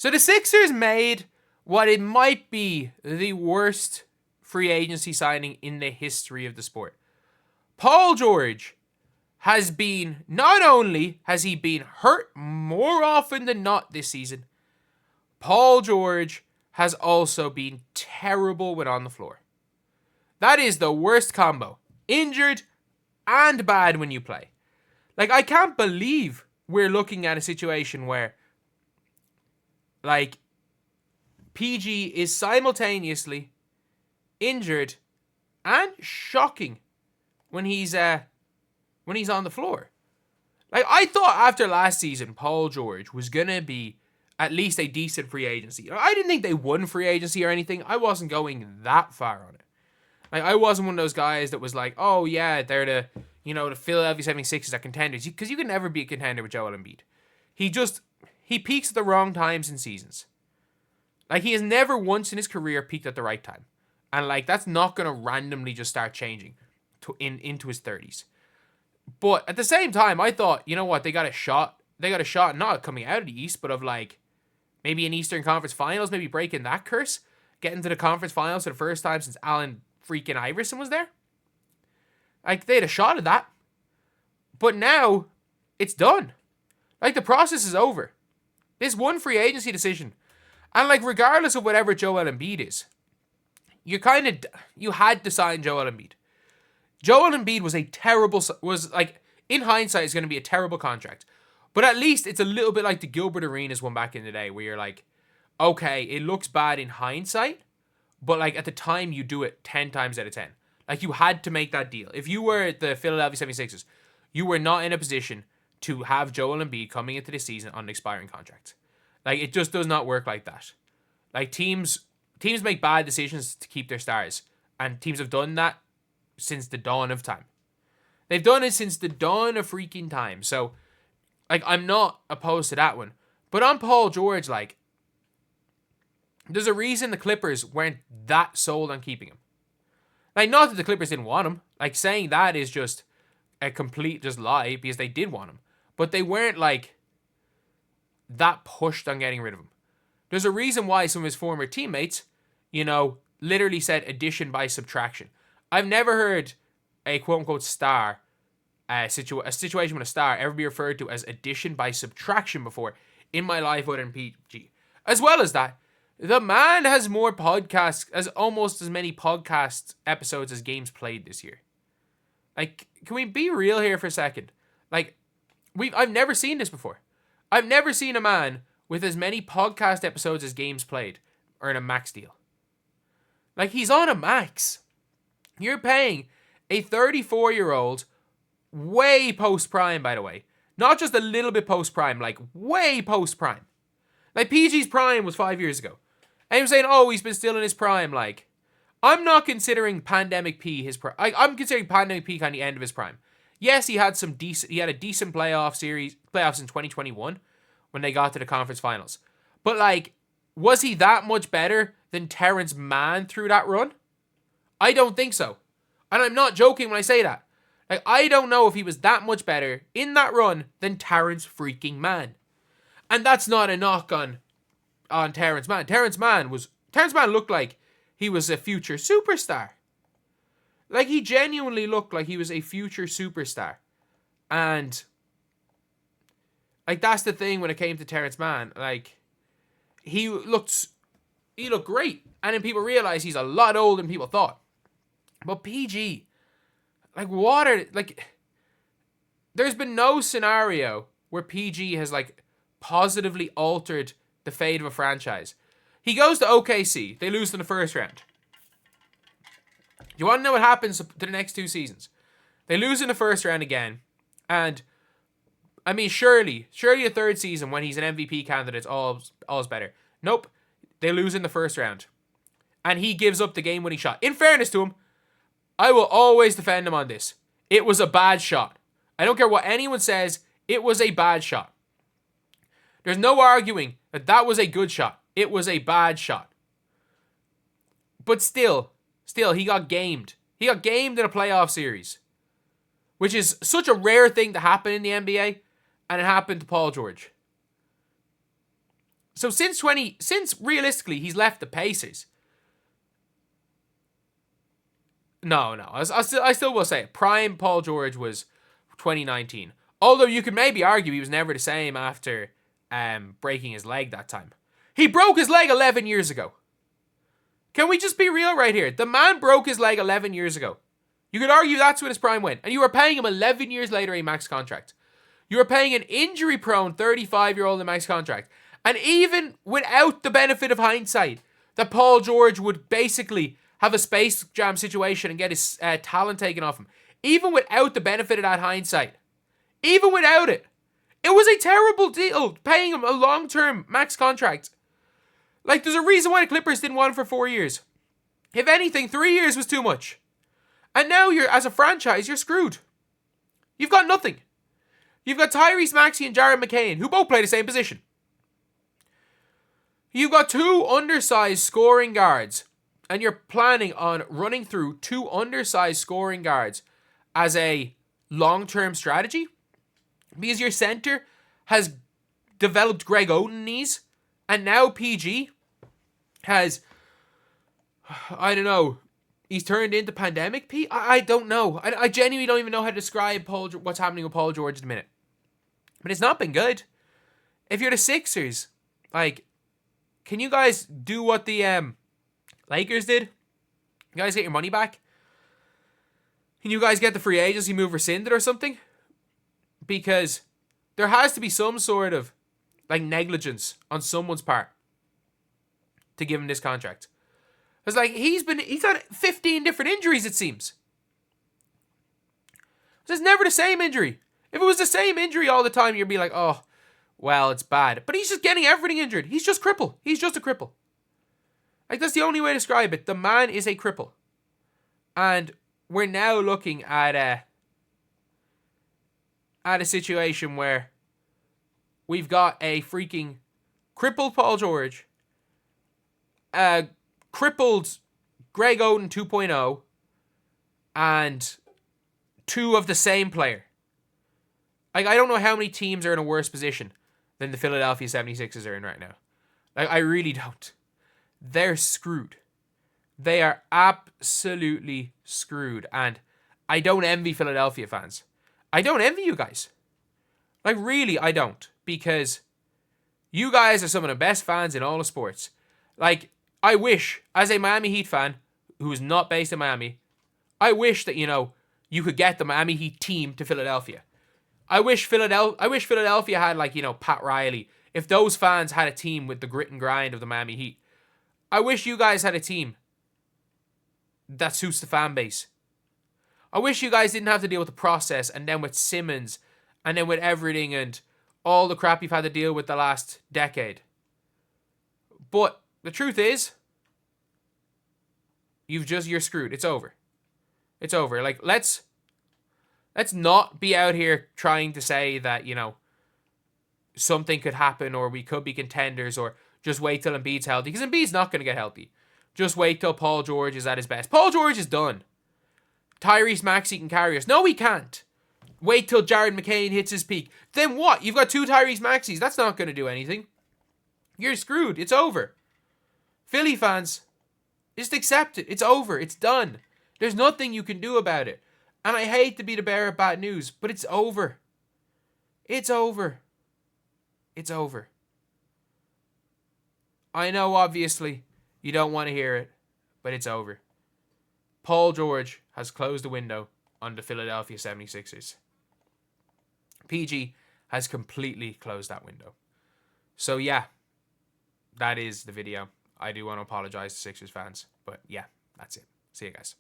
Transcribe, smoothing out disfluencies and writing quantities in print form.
So the Sixers made what it might be the worst free agency signing in the history of the sport. Paul George has been, not only has he been hurt more often than not this season, Paul George has also been terrible when on the floor. That is the worst combo. Injured and bad when you play. Like, I can't believe we're looking at a situation where, like, PG is simultaneously injured and shocking when he's on the floor. Like, I thought after last season, Paul George was gonna be at least a decent free agency. I didn't think they won free agency or anything. I wasn't going that far on it. Like, I wasn't one of those guys that was like, oh yeah, they're the Philadelphia 76ers are contenders. Because you can never be a contender with Joel Embiid. He peaks at the wrong times in seasons. Like, he has never once in his career peaked at the right time. And, like, that's not going to randomly just start changing into his 30s. But at the same time, I thought, you know what, they got a shot. They got a shot not coming out of the East, but of, like, maybe an Eastern Conference Finals, maybe breaking that curse. Getting to the Conference Finals for the first time since Allen freaking Iverson was there. Like, they had a shot at that. But now, it's done. Like, the process is over. This one free agency decision. And, like, regardless of whatever Joel Embiid is, you had to sign Joel Embiid. Joel Embiid in hindsight, is going to be a terrible contract. But at least it's a little bit like the Gilbert Arenas one back in the day, where you're like, okay, it looks bad in hindsight, but, like, at the time, you do it 10 times out of 10. Like, you had to make that deal. If you were the Philadelphia 76ers, you were not in a position to have Joel Embiid coming into this season on an expiring contract. Like, it just does not work like that. Like, teams make bad decisions to keep their stars. And teams have done that since the dawn of time. They've done it since the dawn of freaking time. So, like, I'm not opposed to that one. But on Paul George, like, there's a reason the Clippers weren't that sold on keeping him. Like, not that the Clippers didn't want him. Like, saying that is just a complete just lie, because they did want him. But they weren't, like, that pushed on getting rid of him. There's a reason why some of his former teammates, literally said addition by subtraction. I've never heard a quote-unquote star, a situation with a star, ever be referred to as addition by subtraction before in my life other than PG. As well as that, the man has almost as many podcast episodes as games played this year. Like, can we be real here for a second? Like, I've never seen this before. I've never seen a man with as many podcast episodes as games played earn a max deal. Like, he's on a max. You're paying a 34-year-old way post-prime, by the way. Not just a little bit post-prime, like way post-prime. Like, PG's prime was 5 years ago. And he was saying, oh, he's been still in his prime. Like, I'm not considering Pandemic P his prime. I'm considering Pandemic P kind of the end of his prime. Yes, he had a decent playoffs in 2021 when they got to the conference finals. But, like, was he that much better than Terrence Mann through that run? I don't think so. And I'm not joking when I say that. Like, I don't know if he was that much better in that run than Terrence freaking Mann. And that's not a knock on Terrence Mann. Terrence Mann looked like he was a future superstar. Like, he genuinely looked like he was a future superstar. And, like, that's the thing when it came to Terrence Mann. Like, he looked great. And then people realized he's a lot older than people thought. But PG, there's been no scenario where PG has, like, positively altered the fate of a franchise. He goes to OKC. They lose in the first round. Do you want to know what happens to the next two seasons? They lose in the first round again. And, I mean, surely the third season when he's an MVP candidate, all's better. Nope. They lose in the first round. And he gives up the game-winning shot. In fairness to him, I will always defend him on this. It was a bad shot. I don't care what anyone says. It was a bad shot. There's no arguing that was a good shot. It was a bad shot. But still, he got gamed. He got gamed in a playoff series. Which is such a rare thing to happen in the NBA. And it happened to Paul George. So since realistically he's left the Pacers. No. I still will say it. Prime Paul George was 2019. Although you could maybe argue he was never the same after breaking his leg that time. He broke his leg 11 years ago. Can we just be real right here? The man broke his leg 11 years ago. You could argue that's when his prime went. And you were paying him 11 years later a max contract. You were paying an injury-prone 35-year-old a max contract. And even without the benefit of hindsight, that Paul George would basically have a Space Jam situation and get his talent taken off him. Even without the benefit of that hindsight. Even without it. It was a terrible deal paying him a long-term max contract. Like, there's a reason why the Clippers didn't want him for 4 years. If anything, 3 years was too much. And now as a franchise, you're screwed. You've got nothing. You've got Tyrese Maxey and Jared McCain, who both play the same position. You've got two undersized scoring guards, and you're planning on running through two undersized scoring guards as a long-term strategy? Because your center has developed Greg Oden knees, and now PG has, I don't know, he's turned into pandemic P? I don't know. I genuinely don't even know how to describe what's happening with Paul George in a minute. But it's not been good. If you're the Sixers, like, can you guys do what the Lakers did? You guys get your money back? Can you guys get the free agency move rescinded or something? Because there has to be some sort of like negligence on someone's part to give him this contract. It's like he's had 15 different injuries, it seems. It's never the same injury. If it was the same injury all the time, you'd be like, oh, well, it's bad. But he's just getting everything injured. He's just cripple. He's just a cripple. Like, that's the only way to describe it. The man is a cripple. And we're now looking at a situation where we've got a freaking crippled Paul George, a crippled Greg Oden 2.0, and two of the same player. Like, I don't know how many teams are in a worse position than the Philadelphia 76ers are in right now. Like, I really don't. They're screwed. They are absolutely screwed. And I don't envy Philadelphia fans. I don't envy you guys. Like, really, I don't. Because you guys are some of the best fans in all of sports. Like, I wish, as a Miami Heat fan, who is not based in Miami, I wish that, you could get the Miami Heat team to Philadelphia. I wish Philadelphia had, like, Pat Riley. If those fans had a team with the grit and grind of the Miami Heat. I wish you guys had a team that suits the fan base. I wish you guys didn't have to deal with the process, and then with Simmons, and then with everything, and all the crap you've had to deal with the last decade. But the truth is, you're screwed. It's over. It's over. Like, let's not be out here trying to say that, something could happen, or we could be contenders, or just wait till Embiid's healthy, because Embiid's not going to get healthy. Just wait till Paul George is at his best. Paul George is done. Tyrese Maxey can carry us. No, he can't. Wait till Jared McCain hits his peak. Then what? You've got two Tyrese Maxeys. That's not going to do anything. You're screwed. It's over. Philly fans, just accept it. It's over. It's done. There's nothing you can do about it. And I hate to be the bearer of bad news, but it's over. It's over. It's over. I know, obviously, you don't want to hear it, but it's over. Paul George has closed the window on the Philadelphia 76ers. PG has completely closed that window. So, yeah, that is the video. I do want to apologize to Sixers fans, but yeah, that's it. See you guys.